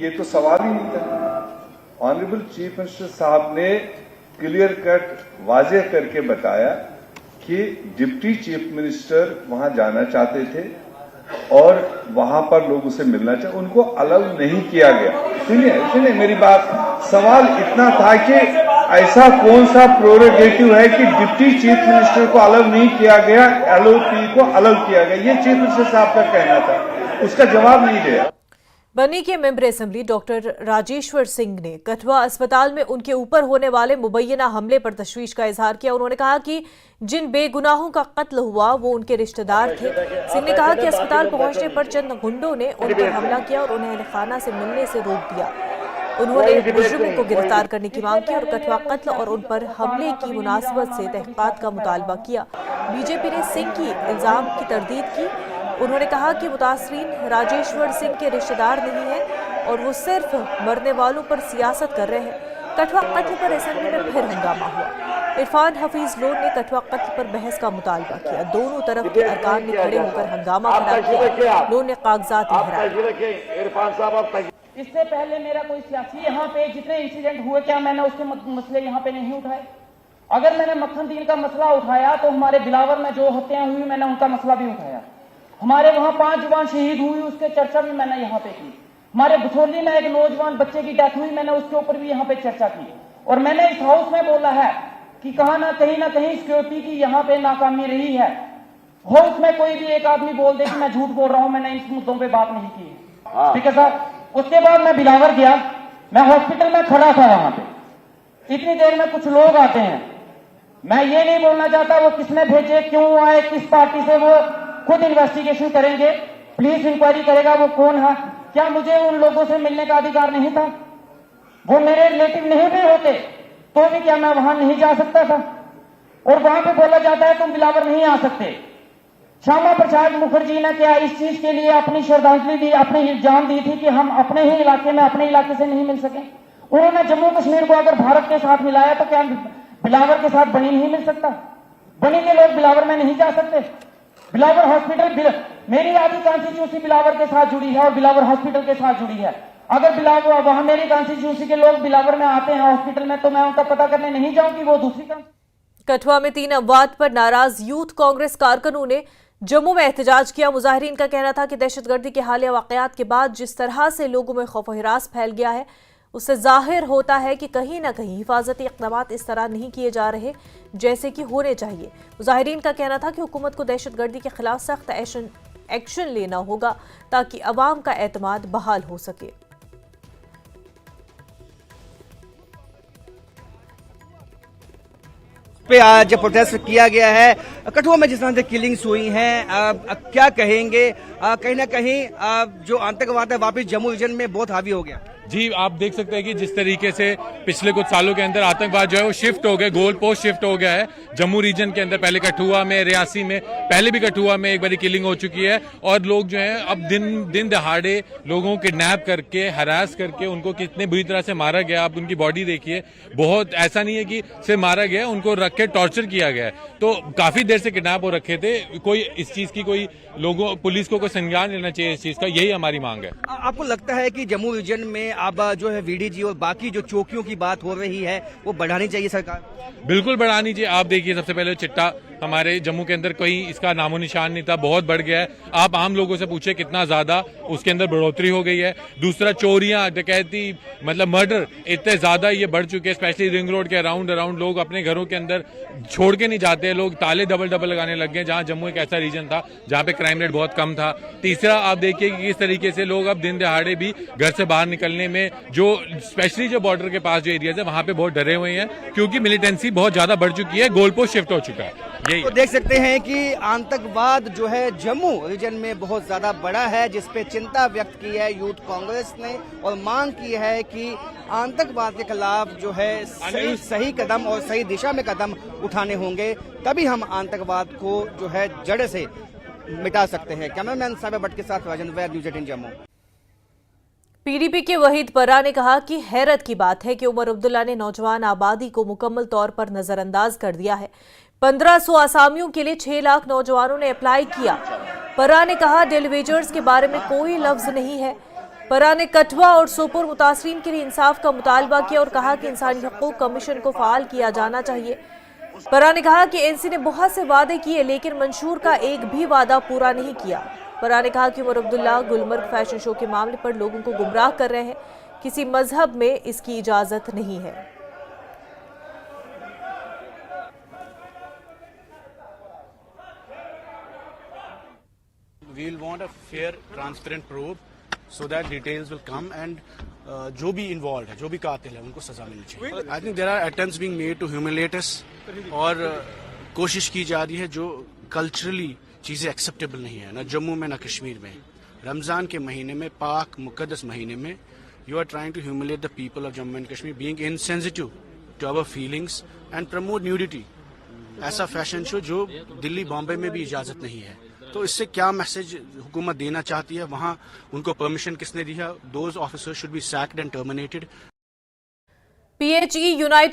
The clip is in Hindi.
ये तो सवाल ही नहीं था। ऑनरेबल चीफ मिनिस्टर साहब ने क्लियर कट वाजे करके बताया कि डिप्टी चीफ मिनिस्टर वहां जाना चाहते थे और वहां पर लोग उसे मिलना चाहे, उनको अलाउ नहीं किया गया। सुनिए मेरी बात, सवाल इतना था कि ऐसा कौन सा प्रोरोगेटिव है कि डिप्टी चीफ मिनिस्टर को अलाउ नहीं किया गया, एलओपी को अलाउ किया गया, ये चीफ मिनिस्टर साहब का कहना था, उसका जवाब नहीं दिया। बनी के member assembly doctor Rajeshwar Singh ने कठुआ अस्पताल में उनके ऊपर होने वाले मुबैना हमले पर तशवीश का इजहार किया। उन्होंने कहा कि जिन बेगुनाहों का कत्ल हुआ वो उनके रिश्तेदार थे। सिंह ने कहा कि अस्पताल पहुंचने पर चंद गुंडों ने उन पर हमला किया और उन्हें अहलखाना से मिलने से रोक दिया। उन्होंने मुजरिमों को गिरफ्तार करने की मांग की और कठुआ कत्ल और उन पर हमले की मुनासबत से तहकीकात का मुतालबा किया। बीजेपी ने सिंह की इल्जाम की तरदीद की। उन्होंने कहा कि मुतासरीन राजेश्वर सिंह के रिश्तेदार नहीं हैं और वो सिर्फ मरने वालों पर सियासत कर रहे हैं। कठुआ कत्ल पर असेंबली में फिर हंगामा हुआ। इरफान हफीज लोन ने कठुआ कत्ल पर बहस का मुतालबा किया। दोनों तरफ के अरकान ने खड़े होकर हंगामा खड़ा किया। लोन ने कागजात लहराए। इससे पहले मेरा कोई सियासी यहाँ पे जितने इंसिडेंट हुए, क्या मैंने उसके मसले यहाँ पे नहीं उठाए? अगर मैंने मक्खन दीन का मसला उठाया तो हमारे बिलावर में जो हत्याएं हुई मैंने उनका मसला भी उठाया। हमारे वहां 5 जवान शहीद हुई, उसके चर्चा भी मैंने यहाँ पे की। हमारे बसोली में एक नौजवान बच्चे की डेथ हुई, मैंने उसके ऊपर भी यहाँ पे चर्चा की। और मैंने इस हाउस में बोला है कि कहा ना कहीं सिक्योरिटी की यहाँ पे नाकामी रही है। हाउस में कोई भी एक आदमी बोल दे कि मैं झूठ बोल रहा हूं, मैंने इस मुद्दों पे बात नहीं की। ठीक है साहब। उसके बाद मैं बिलावर गया, मैं हॉस्पिटल में खड़ा था वहां पे। इतनी देर में कुछ लोग आते हैं, मैं ये नहीं बोलना चाहता वो किसने भेजे, क्यों आए, किस पार्टी से, वो खुद इन्वेस्टिगेशन करेंगे, पुलिस इंक्वायरी करेगा वो कौन है। क्या मुझे उन लोगों से मिलने का अधिकार नहीं था? वो मेरे रिलेटिव नहीं भी होते तो भी क्या मैं वहां नहीं जा सकता था? और वहां पे बोला जाता है तुम बिलावर नहीं आ सकते। श्यामा प्रसाद मुखर्जी ने क्या इस चीज के लिए अपनी श्रद्धांजलि दी, अपनी जान दी थी कि हम अपने ही इलाके में अपने इलाके से नहीं मिल सके? उन्होंने जम्मू कश्मीर को अगर भारत के साथ मिलाया तो क्या बिलावर के साथ बनी नहीं मिल सकता? बनी के लोग बिलावर में नहीं जा सकते? बिलावर हॉस्पिटल, मेरी आधी कॉन्स्टिट्यूंसी बिलावर के साथ जुड़ी है और बिलावर हॉस्पिटल के साथ जुड़ी है। अगर बिलावर वहां मेरी कॉन्स्टिट्यूंसी के लोग बिलावर में आते हैं हॉस्पिटल में तो मैं उनका पता करने नहीं जाऊंगी वो दूसरी। कठुआ में 3 अमवात पर नाराज यूथ कांग्रेस कारकुनों ने जम्मू में एहतजाज किया। मुजाहिरीन का कहना था कि दहशतगर्दी के हालिया वाकयात के बाद जिस तरह से लोगों में खौफ हिरास फैल गया है उससे जाहिर होता है कि कहीं ना कहीं हिफाजती इक़दामात इस तरह नहीं किए जा रहे जैसे कि होने चाहिए। मुजाहिरीन का कहना था कि हुकूमत को दहशतगर्दी के खिलाफ सख्त एक्शन लेना होगा ताकि अवाम का एतमाद बहाल हो सके। पे आज प्रोटेस्ट किया गया है। कठुआ में जिस तरह से किलिंग्स हुई हैं, क्या कहेंगे? कहीं ना कहीं जो आतंकवाद है वापिस जम्मू रीजन में बहुत हावी हो गया। जी, आप देख सकते हैं कि जिस तरीके से पिछले कुछ सालों के अंदर आतंकवाद जो है वो शिफ्ट हो गया, गोल पोस्ट शिफ्ट हो गया है जम्मू रीजन के अंदर। पहले कठुआ में, रियासी में, पहले भी कठुआ में एक बारी किलिंग हो चुकी है और लोग जो हैं अब दिन दहाड़े लोगों को किडनैप करके, हरास करके उनको कितने बुरी तरह से मारा गया। आप उनकी बॉडी देखिए, बहुत ऐसा नहीं है कि सिर्फ मारा गया, उनको रख के टॉर्चर किया गया है। तो काफी देर से किडनैप हो रखे थे। कोई इस चीज की कोई लोगों, पुलिस को कोई संज्ञान लेना चाहिए इस चीज का, यही हमारी मांग है। आपको लगता है कि जम्मू रीजन में अब जो है वीडीजी और बाकी जो चौकियों की बात हो रही है वो बढ़ानी चाहिए सरकार? बिल्कुल बढ़ानी चाहिए। आप देखिए, सबसे पहले चिट्टा हमारे जम्मू के अंदर कहीं इसका नामो निशान नहीं था, बहुत बढ़ गया है। आप आम लोगों से पूछे कितना ज्यादा उसके अंदर बढ़ोतरी हो गई है। दूसरा, चोरियां, डकैती, मतलब मर्डर इतने ज्यादा ये बढ़ चुके हैं, स्पेशली रिंग रोड के अराउंड लोग अपने घरों के अंदर छोड़ के नहीं जाते, लोग ताले डबल लगाने लग गए, जहां जम्मू एक ऐसा रीजन था जहां पे क्राइम रेट बहुत कम था। तीसरा, आप देखिए कि किस तरीके से लोग अब दिन दहाड़े भी घर से बाहर निकलने में, जो स्पेशली जो बॉर्डर के पास जो एरियाज है वहां पे बहुत डरे हुए हैं क्योंकि मिलिटेंसी बहुत ज्यादा बढ़ चुकी है, गोल पोस्ट शिफ्ट हो चुका है। यही तो देख सकते हैं कि आतंकवाद जो है जम्मू रीजन में बहुत ज्यादा बड़ा है, जिसपे चिंता व्यक्त की है यूथ कांग्रेस ने और मांग की है कि आतंकवाद के खिलाफ जो है सही कदम और सही दिशा में कदम उठाने होंगे, तभी हम आतंकवाद को जो है जड़ से मिटा सकते हैं। कैमरामैन साबिर भट्ट के साथ राजन वैद, न्यूज़ 18 जम्मू। पीडीपी के वहीद परा ने कहा कि हैरत की बात है कि उमर अब्दुल्ला ने नौजवान आबादी को मुकम्मल तौर पर नजरअंदाज कर दिया है। 1500 आसामियों के लिए 6 लाख नौजवानों ने अप्लाई किया। परा ने कहा डेलीवेजर्स के बारे में कोई लफ्ज नहीं है। परा ने कठुआ और सोपोर मुतासरीन के लिए इंसाफ का मुतालबा किया और कहा कि इंसानी हकूक कमीशन को फाल किया जाना चाहिए। परा ने कहा कि एनसी ने बहुत से वादे किए लेकिन मंशूर का एक भी वादा पूरा नहीं किया। परा ने कहा कि उमर अब्दुल्ला गुलमर्ग फैशन शो के मामले पर लोगों को गुमराह कर रहे हैं, किसी मजहब में इसकी इजाजत नहीं है। We'll want a fair, transparent probe so that details will come and जो भी involved है, जो भी कातिल है, उनको सजा मिलनी चाहिए। I think there are attempts being made to humiliate us और कोशिश की जा रही है जो culturally चीजें acceptable नहीं है, ना जम्मू में ना कश्मीर में। रमजान के महीने में, पाक मुकद्दस महीने में, you are trying to humiliate the people of Jammu and Kashmir, being insensitive to our feelings and promote nudity। ऐसा फैशन शो जो दिल्ली बॉम्बे में भी इजाजत नहीं है, तो इससे क्या मैसेज हुकूमत देना चाहती है, वहां उनको परमिशन किसने दी है? Those officers should be sacked and terminated. PHE United